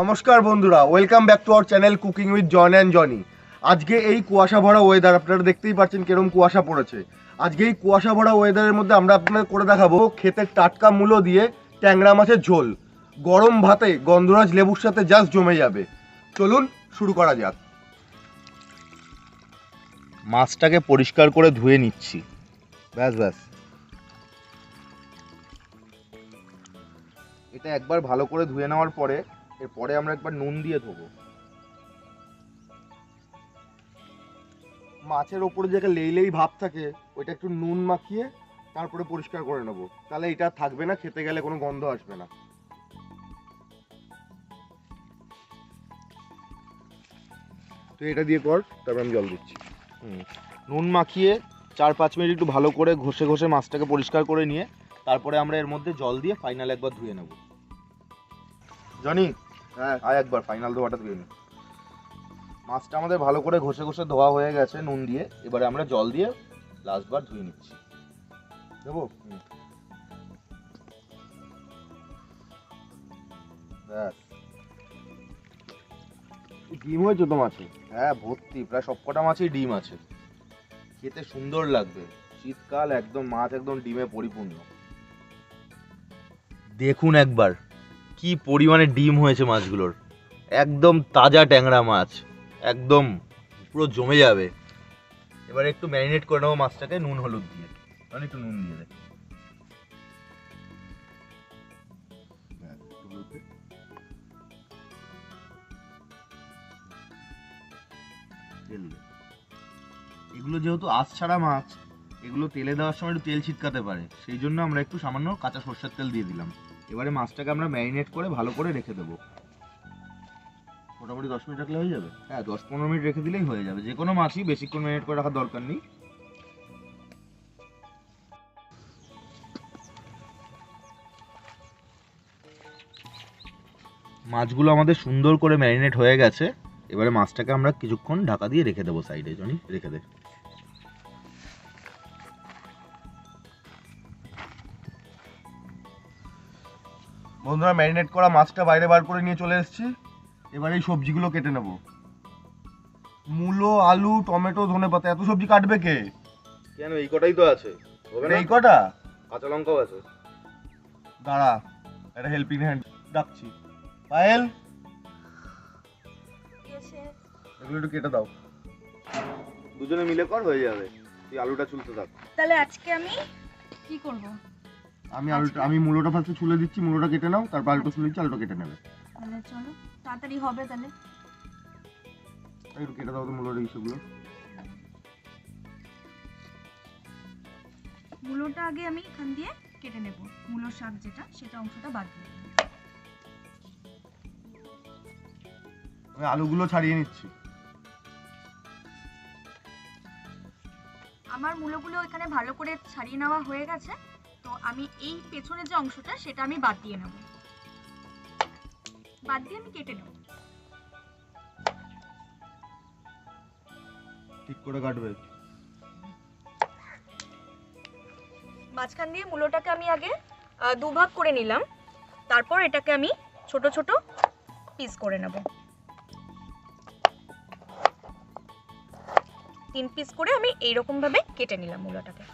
নমস্কার বন্ধুরা, welcome back to our channel cooking with John and Johnny. আজকে এই কুয়াশা ভরা ওয়েদার, আপনারা দেখতেই পাচ্ছেন কিরকম কুয়াশা পড়েছে। আজকে এই কুয়াশা ভরা ওয়েদারের মধ্যে আমরা আপনাদের করে দেখাবো ক্ষেতের টাটকা মূলো দিয়ে ট্যাংরা মাছের ঝোল। গরম ভাতে গন্ধরাজ লেবুর সাথে জাস্ট জমে যাবে। চলুন শুরু করা যাক। মাছটাকে পরিষ্কার করে ধুয়ে নিচ্ছি। ব্যাস এটা একবার ভালো করে ধুয়ে নেওয়ার পরে এরপরে আমরা একবার নুন দিয়ে ধোবো। মাছের ওপরে যে একটা লেই ভাব থাকে ওইটা একটু নুন মাখিয়ে তারপরে পরিষ্কার করে নেবো, তাহলে এটা থাকবে না, খেতে গেলে কোনো গন্ধ আসবে না। তো এটা দিয়ে কর, তারপর আমি জল দিচ্ছি। নুন মাখিয়ে 4-5 মিনিট একটু ভালো করে ঘষে ঘষে মাছটাকে পরিষ্কার করে নিয়ে তারপরে আমরা এর মধ্যে জল দিয়ে ফাইনাল একবার ধুয়ে নেব। জনি, হ্যাঁ আয় একবার ফাইনাল ধোয়াটা ধুয়ে নি। মাছটা আমাদের ভালো করে ঘষে ঘষে ধোয়া হয়ে গেছে নুন দিয়ে, এবারে আমরা জল দিয়ে লাস্টবার ধুয়ে নিচ্ছি। দেবো? ব্যাস। ডিম হয়েছে তো মাছে? হ্যাঁ ভর্তি, প্রায় সবকটা মাছেই ডিম আছে। খেতে সুন্দর লাগবে, শীতকাল একদম মাছ একদম ডিমে পরিপূর্ণ। দেখুন একবার কি পরিমাণে ডিম হয়েছে মাছগুলোর, একদম তাজা ট্যাংরা মাছ, একদম পুরো জমে যাবে। এবারে একটু ম্যারিনেট করে নেবো মাছটাকে নুন হলুদ দিয়ে, মানে একটু নুন দিয়ে দেয়। এগুলো যেহেতু আঁশ ছাড়া মাছ, এগুলো তেলে দেওয়ার সময় একটু তেল ছিটকাতে পারে, সেই জন্য আমরা একটু সামান্য কাঁচা সরষের তেল দিয়ে দিলাম। এবারে মাছটাকে আমরা ম্যারিনেট করে ভালো করে রেখে দেবো। মোটামুটি 10 মিনিট রাখলে হয়ে যাবে। হ্যাঁ 10-15 মিনিট রেখে দিলেই হয়ে যাবে, যে কোনো মাছই বেশিক্ষণ ম্যারিনেট করে রাখার দরকার নেই। মাছগুলো আমাদের সুন্দর করে ম্যারিনেট হয়ে গেছে, এবারে মাছটাকে আমরা কিছুক্ষণ ঢাকা দিয়ে রেখে দেবো সাইডে। জনি রেখে দে। বন্ধুরা, ম্যারিনেট করা মাছটা বাইরে বার করে নিয়ে চলে এসেছি। এবার এই সবজিগুলো কেটে নেব। মূলো, আলু, টমেটো, ধনেপাতা, এত সবজি কাটবে কে? কেন, এই কটাই তো আছে। এই কটা? কাঁচা লঙ্কাও আছে। দাঁড়া, একটা হেল্পিং হ্যান্ড ডাকছি। পায়েল, এগুলো একটু কেটে দাও। দুজনে মিলে কর, হয়ে যাবে। তুই আলুটা ছুলতে থাক। তাহলে আজকে আমি কি করব? আমি মূলোটা ফার্স্টে ছুলে দিচ্ছি, মূলোটা কেটে নাও, তারপর আলুটা ছুলে দিচ্ছি, আলুটা কেটে নেবে। তাহলে চলো, তাড়াতাড়ি হবে। তাহলে একটু কেটে দাও তো মূলোর এইসবগুলো। মূলোটা আগে আমি এখান দিয়ে কেটে নেব, মূলোর শাক যেটা, সেটা অংশটা বাদ দিয়ে দেব। আমি আলুগুলো ছাড়িয়ে নিচ্ছি। আমার মূলোগুলো এখানে ভালো করে ছাড়িয়ে নেওয়া হয়ে গেছে, তো আমি এই পেছনের যে অংশটা সেটা আমি বাদ দিয়ে নেব। বাদ দিয়ে আমি কেটে নেব। ঠিক করে কাটবে। মাঝখান দিয়ে মূলোটাকে আমি আগে দুভাগ করে নিলাম, তারপর এটাকে আমি ছোট ছোট পিস করে নেব। 3 পিস করে আমি এইরকম ভাবে কেটে নিলাম মূলোটাকে।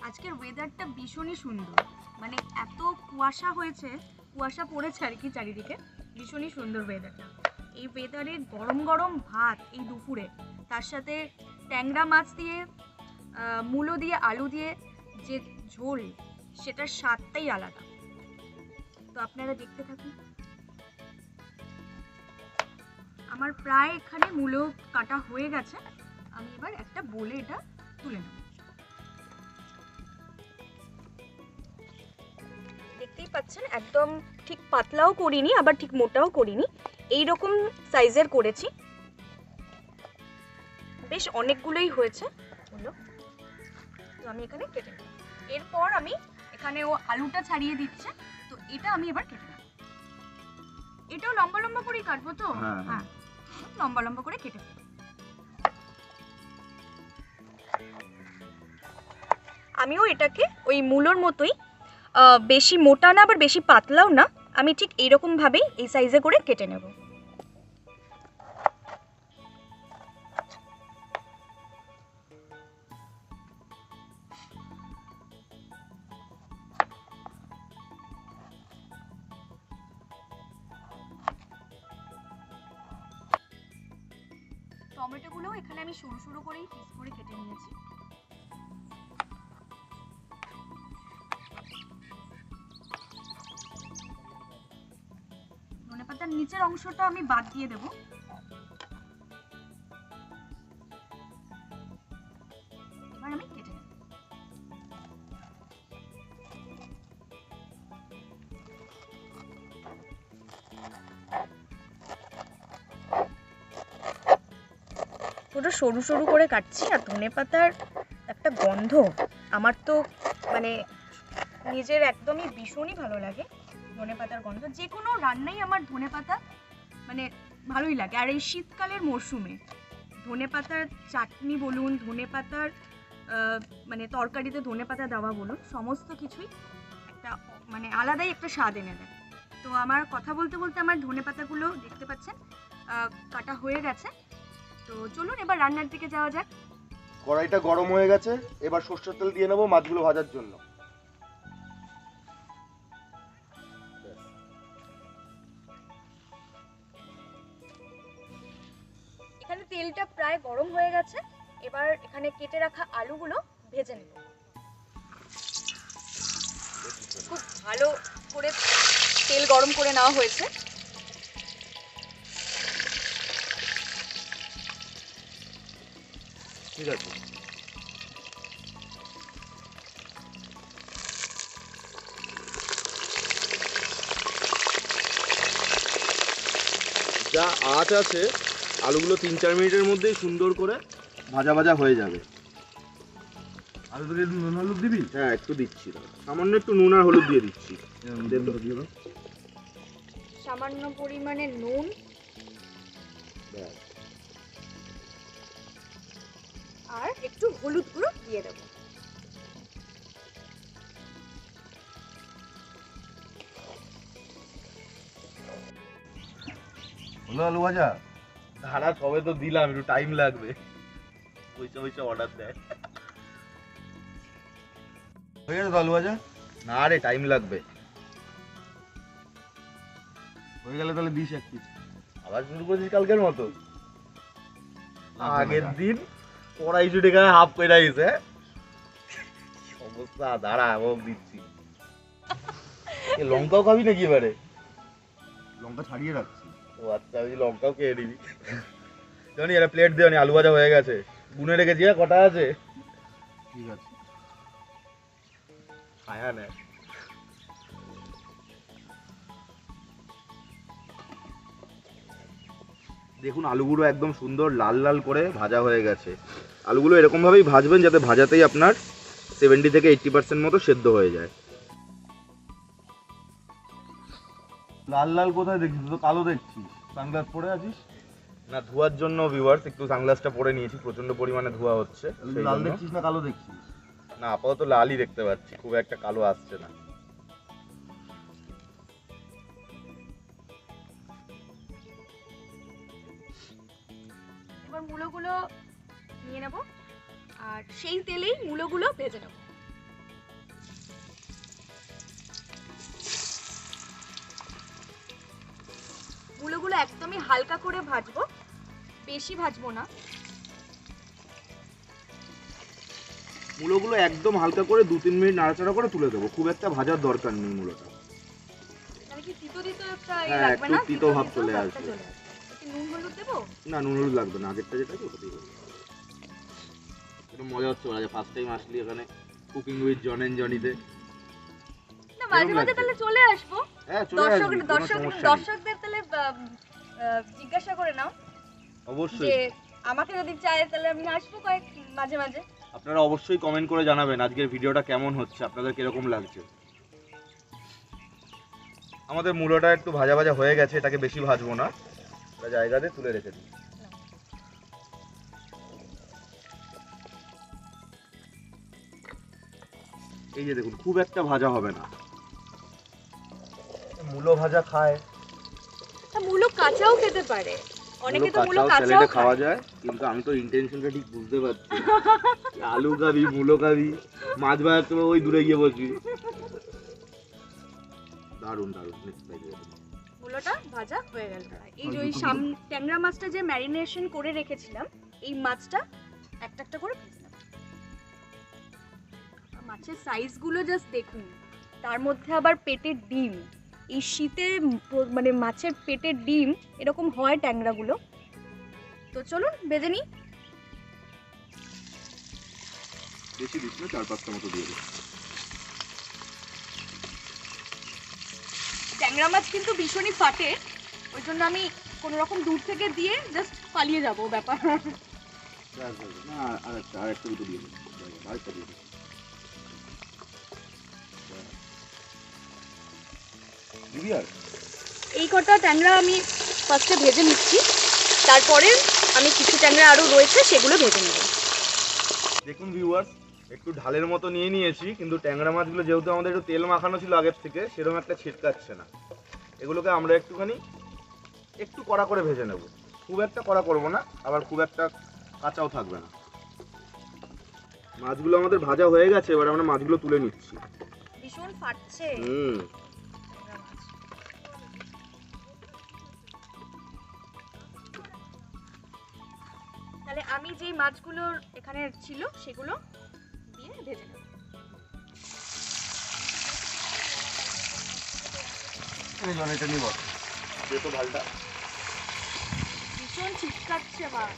আজকের ওয়েদারটা ভীষণই সুন্দর, মানে এত কুয়াশা হয়েছে, কুয়াশা পড়েছে আর কি চারিদিকে, ভীষণই সুন্দর ওয়েদারটা। এই ওয়েদারে গরম গরম ভাত এই দুপুরে, তার সাথে ট্যাংরা মাছ দিয়ে মূলো দিয়ে আলু দিয়ে যে ঝোল, সেটার স্বাদটাই আলাদা। তো আপনারা দেখতে থাকুন। আমার প্রায় এখানে মূলো কাটা হয়ে গেছে, আমি এবার একটা বলে এটা তুলে নেব। দেখতেই পাচ্ছেন একদম ঠিক পাতলাও করিনি, আবার ঠিক মোটাও করিনি, এইরকম সাইজের করেছি। বেশ অনেকগুলোই হয়েছে হলো। তো আমি এখানে কেটে নেব। এরপর আমি এখানে ও আলুটা ছাড়িয়ে দিচ্ছে, তো এটা আমি এবার কেটে নেব। এটাও লম্বা লম্বা করেই কাটবো তো। হ্যাঁ, লম্বা লম্বা করে কেটে ফেলবো। আমিও এটাকে ওই মূলোর মতোই বেশি মোটা না আবার বেশি পাতলাও না, আমি ঠিক এইরকম ভাবেই এই সাইজে করে কেটে নেব। টমেটোগুলো এখানে আমি সরু সরু করেই পিস করে কেটে নিয়েছি। ধনেপাতার নিচের অংশটা আমি বাদ দিয়ে দেব। এবার আমি কেটে নেব। পুরো সরু সরু করে কাটছি। আর ধনেপাতার একটা গন্ধ আমার তো মানে নিজের একদমই ভীষণই ভালো লাগে। ধনেপাতার গন্ধ যে কোনো রান্নাই আমার ধনেপাতা মানে ভালোই লাগে। আর এই শীতকালের মরশুমে ধনেপাতার চাটনি বলুন, ধনেপাতার মানে তরকারিতে ধনেপাতা দেওয়া বলুন, সমস্ত কিছুই একটা মানে আলাদাই একটা স্বাদ এনে দেয়। তো আমার কথা বলতে বলতে আমার ধনেপাতাগুলো দেখতে পাচ্ছেন কাটা হয়ে গেছে। তো চলুন এবার রান্নার দিকে যাওয়া যাক। কড়াইটা গরম হয়ে গেছে, এবার সরষের তেল দিয়ে নেবো মাছগুলো ভাজার জন্য। এখানে তেলটা প্রায় গরম হয়ে গেছে, এবার এখানে কেটে রাখা আলুগুলো ভেজে নেব। খুব ভালো করে তেল গরম করে নেওয়া হয়েছে। ঠিক আছে, যা আঁচ আছে আলুগুলো 3-4 মিনিটের মধ্যেই সুন্দর করে ভাজা ভাজা হয়ে যাবে। আলু থেকে একটু নুন হলুদ দিবি? হ্যাঁ একটু দিচ্ছি, সামান্য একটু নুন আর হলুদ দিয়ে দিচ্ছি। সামান্য পরিমাণে নুন আর একটু হলুদ গুঁড়ো দিয়ে দেবো। হলো আলু ভাজা? ধারা সবে তো দিলাম, একটু টাইম লাগবে, পয়সা পয়সা অর্ডার দেয়। হয়ে গেছে তো আলু ভাজা? না রে, টাইম লাগবে। হয়ে গেলে তাহলে দিস এক পিস। আবার শুরু করেছিস কালকের মতো? আগের দিন কড়াই ছুটে গায়ে হাফ পেটা গেছে অবস্থা। দাঁড়া ও দিচ্ছি। লঙ্কাও খাবি নাকি এবারে? লঙ্কা ছাড়িয়ে রাখছি। ও আচ্ছা, আমি লঙ্কাও খেয়ে নিবি। জানি এটা প্লেট দেওয়া আলু ভাজা হয়ে গেছে, গুনে রেখেছি। কটা আছে? ঠিক আছে, ছায়া নেয়। দেখুন আলুগুলো একদম সুন্দর লাল লাল করে ভাজা হয়ে গেছে। আলুগুলো এরকম ভাবেই ভাজবেন যাতে ভাজাতেই আপনার 70 থেকে 80% মতো সেদ্ধ হয়ে যায়। লাল লাল কোথায় দেখছিস? তো কালো দেখছিস। সানগ্লাস পরে আছিস? না, ধোয়ার জন্য ভিউয়ার্স একটু সানগ্লাসটা পরে নিয়েছি, প্রচন্ড পরিমাণে ধোয়া হচ্ছে সেই লাল জন্য। দেখছিস না কালো দেখছিস? না, আপাতত লালই দেখতে পাচ্ছি, খুব একটা কালো আসছে না। এবার মূলোগুলো নিয়ে নেব আর সেই তেলেই মূলোগুলো ভেজে নেব। মূলোগুলো একদমই হালকা করে ভাজবো, বেশি ভাজবো না। মূলোগুলো একদম হালকা করে 2-3 মিনিট নাড়াচাড়া করে তুলে দেবো, খুব একটা ভাজার দরকার নেই মূলোটা। মানে কি তিতো তিতো একটা হ্যাঁ, লাগবে একটু না? তিতো ভাব চলে আসবে। একটু নুন হলুদ দেবো? না, নুন হলুদ লাগবে না, আগেরটা যেটা আছে ওটাতেই হবে। একটু মজা হচ্ছে, ওরা ফার্স্ট টাইম আসলি এখানে কুকিং উইথ জন এন্ড জনিতে। না, মাঝে মাঝে লাগছে? তাহলে চলে আসবো। হ্যাঁ চলে আসবি, কোনো সমস্যা নেই। দর্শকদের তাহলে জিজ্ঞাসা করে নাও অবশ্যই যে আমাকে যদি চায় তাহলে আমি আসবো কয়েক মাঝে মাঝে। আপনারা অবশ্যই কমেন্ট করে জানাবেন আজকের ভিডিওটা কেমন হচ্ছে, আপনাদের কিরকম লাগছে। আমাদের মূলোটা একটু ভাজা ভাজা হয়ে গেছে, এটাকে বেশি ভাজবো না, এটা জায়গাতে তুলে রেখে দিই। এই যে দেখুন, খুব একটা ভাজা হবে না। মূলো ভাজা খায়, মূলো কাঁচাও খেতে পারে, অনেকে তো মূলো কাঁচাও স্যালাডে খাওয়া খায়। যায়, কিন্তু আমি তো ইন্টেনশনটা ঠিক বুঝতে পারছি না। আলু খাবি, মূলো খাবি, মাছ ভাজার সময় ওই দূরে গিয়ে বসবি। দারুণ দারুণ, নেক্সট টাইম। মূলোটা ভাজা হয়ে গেল। এই যে ওই ট্যাংরা মাছটা যে ম্যারিনেশন করে রেখেছিলাম, এই মাছটা একটা একটা করে ভেজে নেব। মাছের সাইজগুলো জাস্ট দেখুন, তার মধ্যে আবার পেটের ডিম। এই শীতে মানে মাছের পেটের ডিম এরকম হয় ট্যাংরাগুলো। তো চলুন ভেজে নিই। বেশি দিস না, 4-5টা মতো দিয়ে দিই। ট্যাংরা মাছ কিন্তু ভীষণই ফাটে, ওই জন্য আমি কোনো রকম দূর থেকে দিয়ে জাস্ট পালিয়ে যাবো ব্যাপার। না, আরেকটা দুটো দিয়ে দিই, আরেকটা দিয়ে দিই। দিবি আর? এই কটা ট্যাংরা আমি ফার্স্টে ভেজে নিচ্ছি, তারপরে আমি কিছু ট্যাংরা আরও রয়েছে সেগুলো ভেজে নেব। দেখুন ভিউয়ার্স, একটু ঢালের মতো নিয়ে নিয়েছি, কিন্তু ট্যাংরা মাছগুলো যেহেতু আমাদের একটু তেল মাখানো ছিল আগের থেকে, সেরকম একটা ছিটকাচ্ছে না। এগুলোকে আমরা একটুখানি একটু কড়া করে ভেজে নেব। খুব একটা কড়া করবো না, আবার খুব একটা কাঁচাও থাকবে না। মাছগুলো আমাদের ভাজা হয়ে গেছে, এবার আমরা মাছগুলো তুলে নিচ্ছি। ভীষণ ফাটছে। তাহলে আমি যেই মাছগুলো এখানে ছিল সেগুলো দিয়ে ভেজে নেব। এটা নিয়ে বস, দে তো ঢালটা। ভীষণ ছিটকাচ্ছে মাছ।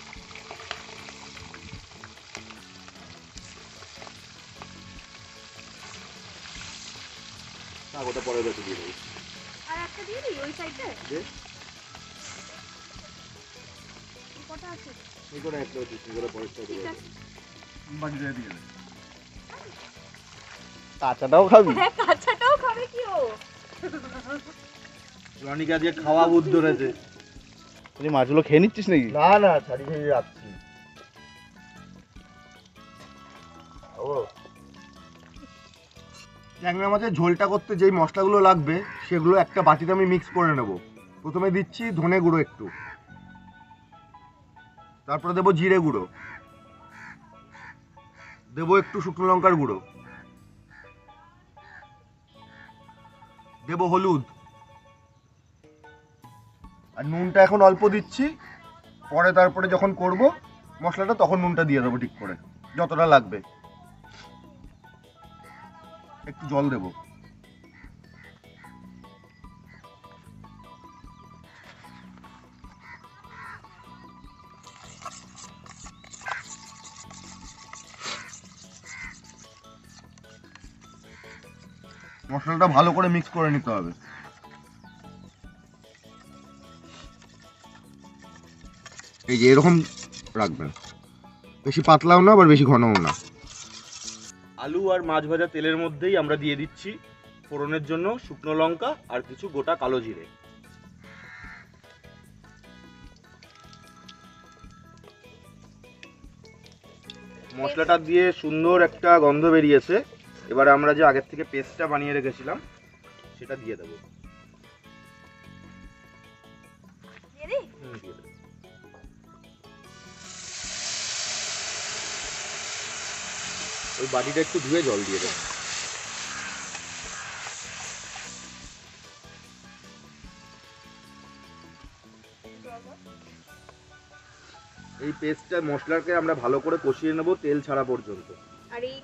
না, ওটা পরে বেশি দিয়ে দেবো। আর একটা দিয়ে দিই ওই সাইডে। দে, কটা আছে? এই করে একটা হচ্ছে, এই করে পরেরটা ঠিক দেবো। আছে। বাকি দিয়ে দিয়ে দে। কাঁচাটাও খাবি? হ্যাঁ, কাঁচাটাও খাবে কি ও? রনিকা দিয়ে খাওয়া বুদ্ধ ধরেছে। তুই মাছগুলো খেয়ে নিচ্ছিস নাকি? না না, ছাড়ি খেয়ে রাখছি। ও, ট্যাংরা মাছের ঝোলটা করতে যেই মশলাগুলো লাগবে সেগুলো একটা বাটিতে আমি মিক্স করে নেব। প্রথমে দিচ্ছি ধনে গুঁড়ো একটু, তারপরে দেবো জিরে গুঁড়ো, দেবো একটু শুকনো লঙ্কার গুঁড়ো, দেবো হলুদ, আর নুনটা এখন অল্প দিচ্ছি। পরে তারপরে যখন করব মশলাটা তখন নুনটা দিয়ে দেবো ঠিক করে, যতটা লাগবে। একটু জল দেবো। মশলাটা ভালো করে মিক্স করে নিতে হবে। এই যে এরকম রাখবেন, বেশি পাতলাও না আবার বেশি ঘনও না। আলু আর মাছ ভাজা তেলের মধ্যেই আমরা দিয়ে দিচ্ছি ফোড়নের জন্য শুকনো লঙ্কা আর কিছু গোটা কালো জিরে। মশলাটা দিয়ে সুন্দর একটা গন্ধ বেরিয়েছে। এবার আমরা যে আগের থেকে পেস্টটা বানিয়ে রেখেছিলাম সেটা দিয়ে দেবো। দিয়ে দিই? দিয়ে দেবো। ওই বাটিটা একটু ধুয়ে জল দিয়ে দেবো। এই পেস্টটা মশলাকে আমরা ভালো করে কষিয়ে নেব তেল ছাড়া পর্যন্ত। আর এই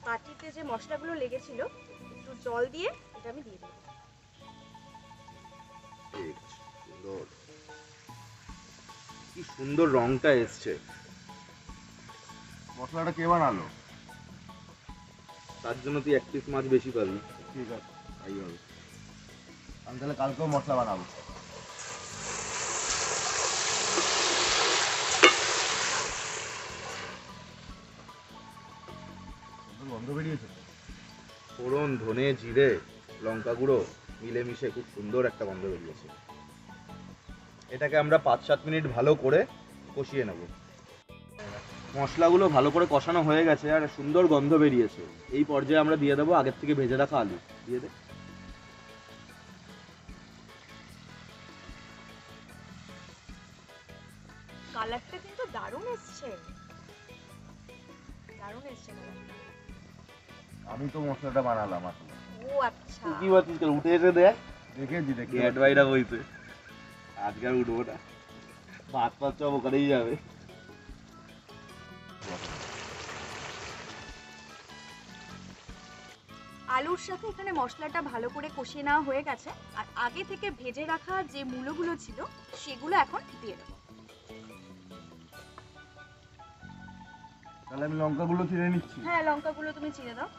বাটিতে যে মশলাগুলো লেগেছিল একটু জল দিয়ে এটা আমি দিয়ে দেবো। ঠিক, সুন্দর, কি সুন্দর রংটা এসছে। মশলাটা কে বানালো? তার জন্য তুই এক পিস মাছ বেশি পাবি। ঠিক আছে, তাই হবে। আমি তাহলে কালকেও মশলা বানাবো। গন্ধ বেরিয়েছে। ফোড়ন, ধনে, জিরে, লঙ্কা গুঁড়ো মিলেমিশে খুব সুন্দর একটা গন্ধ বেরিয়েছে। এটাকে আমরা 5-7 মিনিট ভালো করে কষিয়ে নেব। মশলাগুলো ভালো করে কষানো হয়ে গেছে আর সুন্দর গন্ধ বেরিয়েছে। এই পর্যায়ে আমরা দিয়ে দেবো আগের থেকে ভেজে রাখা আলু। দিয়ে দে। কালারটা কিন্তু দারুণ এসছে, দারুণ এসছে কালারটা। আমি তো মশলাটা বানালাম আসলে। ও আচ্ছা, তুই কি বলছিস? তোর উঠে এসে দেখ। দেখেছি দেখে গ্যাট বাইরা বইতে আজকে আর উঠবো না, ভাত পাত সব ওখানেই যাবে। আলুর সাথে এখানে মশলাটা ভালো করে কষিয়ে নেওয়া হয়ে গেছে। আর আগে থেকে ভেজে রাখা যে মূলোগুলো ছিল সেগুলো এখন দিয়ে দেবো। তাহলে আমি লঙ্কাগুলো ছিঁড়ে নিচ্ছি। হ্যাঁ, লঙ্কাগুলো তুমি চিড়ে দাও।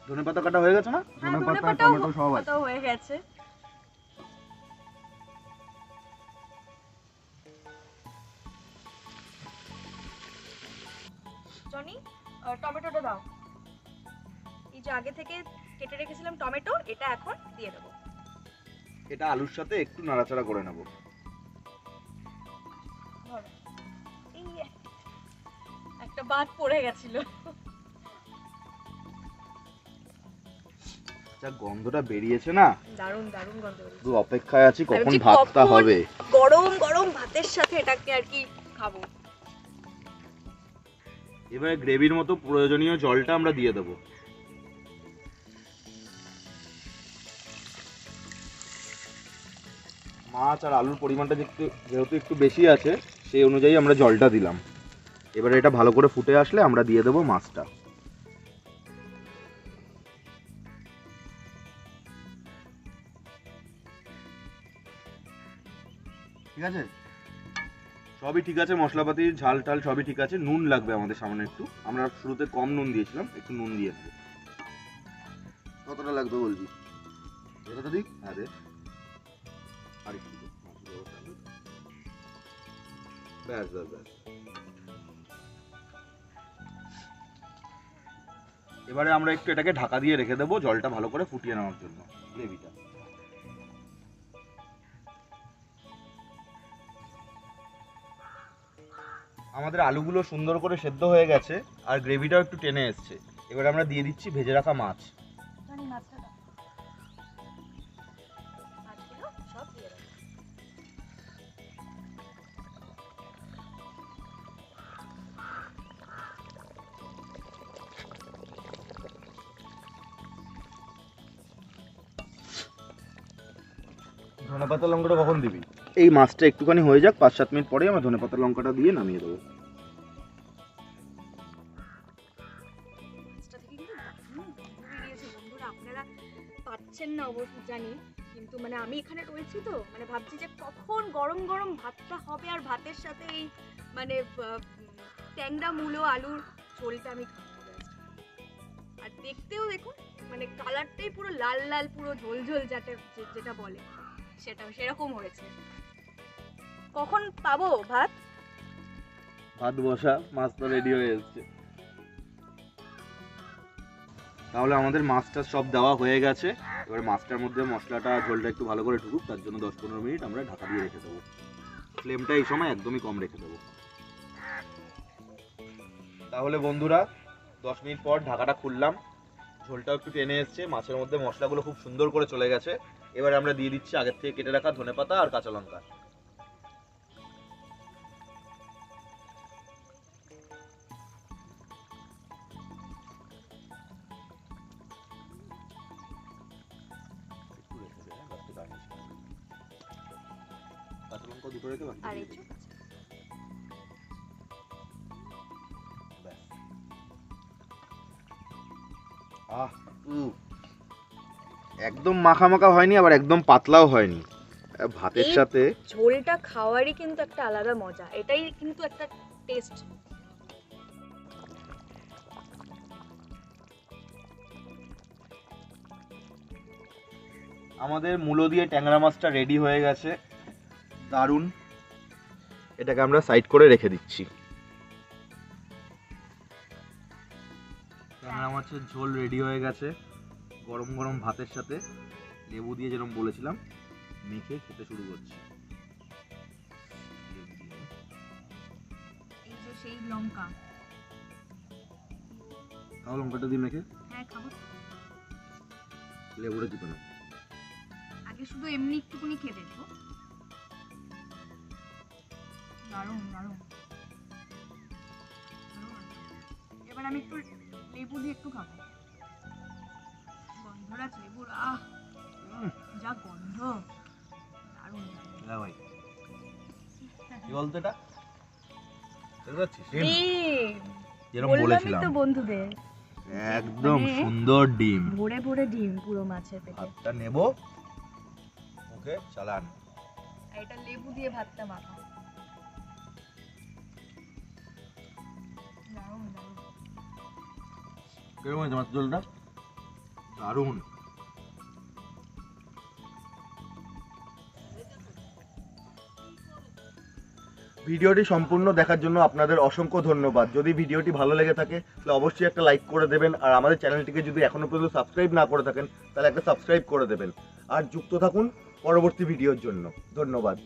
ধনেপাতা কাটা হয়ে গেছে না? হ্যাঁ, ধনেপাতা, ধনেপাতাও টমেটো সব আছে। হয়ে গেছে। জনি, টমেটোটা দাও। এই যে আগে থেকে কেটে রেখেছিলাম টমেটো, এটা এখন দিয়ে দেবো। এটা আলুর সাথে একটু নাড়াচাড়া করে নেবো। ধরো। এই একটা বাদ পড়ে গেছিল। যা গন্ধটা বেরিয়েছে না, দারুণ দারুণ গন্ধ বেরিয়েছে। শুধু অপেক্ষায় আছি কখন ভাবছি ভাতটা কখন হবে। গরম গরম ভাতের সাথে এটাকে আর কি খাবো। এবারে গ্রেভির মতো প্রয়োজনীয় জলটা আমরা দিয়ে দেবো। মাছ আর আলুর পরিমাণটা যেহেতু একটু বেশি আছে, সেই অনুযায়ী আমরা জলটা দিলাম। এবারে এটা ভালো করে ফুটে আসলে আমরা দিয়ে দেবো মাছটা। ঠিক আছে, সবই ঠিক আছে, মশলাপাতি ঝাল টাল সবই ঠিক আছে। নুন লাগবে আমাদের সামনে একটু, আমরা শুরুতে কম নুন দিয়েছিলাম, একটু নুন দিয়ে দেবো। কতটা লাগবে বলবি? এতটা দিক? হ্যাঁ দে। আর একটু দে। ব্যাস ব্যাস ব্যাস। এবারে আমরা একটু এটাকে ঢাকা দিয়ে রেখে দেবো জলটা ভালো করে ফুটিয়ে নেওয়ার জন্য, গ্রেভিটা। আমাদের আলুগুলো সুন্দর করে সেদ্ধ হয়ে গেছে আর গ্রেভিটাও একটু টেনে এসছে। এবার আমরা দিয়ে দিচ্ছি ভেজে রাখা মাছ। জানি মাছটা দাও। মাছগুলো সব দিয়ে দাও। ধনেপাতা লঙ্কাটা কখন দিবি? এই মাছটা একটুখানি হয়ে যাক, 5-7 মিনিট পরে আমরা ধনেপাতা লঙ্কাটা দিয়ে নামিয়ে দেবো। মাছটা থেকে কিন্তু দারুণ গন্ধ বেরিয়েছে বন্ধুরা। আপনারা পাচ্ছেন না অবশ্য জানি, কিন্তু মানে আমি এখানে রয়েছি তো, মানে ভাবছি যে কখন গরম গরম ভাতটা হবে আর ভাতের সাথে এই মানে ট্যাংরা মূলো আলুর ঝোলটা আমি খাবো। আর দেখতেও দেখুন, মানে কালারটাই পুরো লাল লাল, পুরো ঝোল ঝোল যেটা বলে সেরকম হয়েছে। কখন পাবো ভাত? ভাত বসা, মাছ তো রেডি হয়ে এসছে। তাহলে আমাদের মাছটা সব দেওয়া হয়ে গেছে। এবার মাছটার মধ্যে মশলাটা ঝোলটা একটু ভালো করে ঢুকুক, তার জন্য 10-15 মিনিট আমরা ঢাকা দিয়ে রেখে দেবো। ফ্লেমটা এই সময় একদমই কম রেখে দেবো। তাহলে বন্ধুরা 10 মিনিট পর ঢাকাটা খুললাম, ঝোলটাও একটু টেনে এসছে, মাছের মধ্যে মশলাগুলো খুব সুন্দর করে চলে গেছে। এবার আমরা দিয়ে দিচ্ছি আগের থেকে কেটে রাখা ধনেপাতা আর কাঁচা লঙ্কা। কাঁচা লঙ্কা দুটো রেখে বাকি আর দিয়ে একটু দিই। ব্যাস। আহ একদম মাখা মাখা হয়নি, আবার একদম পাতলাও হয়নি। ভাতের এই সাথে ঝোলটা খাওয়ারই কিন্তু একটা আলাদা মজা, এটাই কিন্তু একটা টেস্ট। আমাদের মূলো দিয়ে ট্যাংরা মাছটা রেডি হয়ে গেছে, দারুণ। এটাকে আমরা সাইড করে রেখে দিচ্ছি। ট্যাংরা মাছের ঝোল রেডি হয়ে গেছে, গরম গরম ভাতের সাথে লেবু দিয়ে যেরকম বলেছিলাম মেখে খেতে শুরু করছি। এই যে সেই লঙ্কা। তাও লঙ্কাটা দিয়ে মেখে হ্যাঁ খাবো। লেবুটা চিপে নাও। আগে শুধু এমনি একটুকুনি খেয়ে দেখবো। দারুণ দারুণ দারুণ। এবার আমি একটু লেবু দিয়ে একটু খাবো। গন্ধরাজ লেবুর যা গন্ধ, দারুণ দারুণ। না ভাই কি বলতো এটা দেখতে পাচ্ছিস? যেরকম বললামই বলেছিলাম তো বন্ধুদের, একদম মানে সুন্দর ডিম। ভরে ভরে ডিম পুরো মাছের পেটে। ভাতটা নেব, ওকে চালান। আর এটা লেবু দিয়ে ভাতটা মাখা। দারুণ দারুণ। কেমন হয়েছে মাছের ঝোলটা? দারুণ। ভিডিওটি সম্পূর্ণ দেখার জন্য আপনাদের অসংখ্য ধন্যবাদ। যদি ভিডিওটি ভালো লেগে থাকে তাহলে অবশ্যই একটা লাইক করে দেবেন, আর আমাদের চ্যানেলটিকে যদি এখনো পর্যন্ত সাবস্ক্রাইব না করে থাকেন তাহলে একটা সাবস্ক্রাইব করে দেবেন, আর যুক্ত থাকুন পরবর্তী ভিডিওর জন্য। ধন্যবাদ।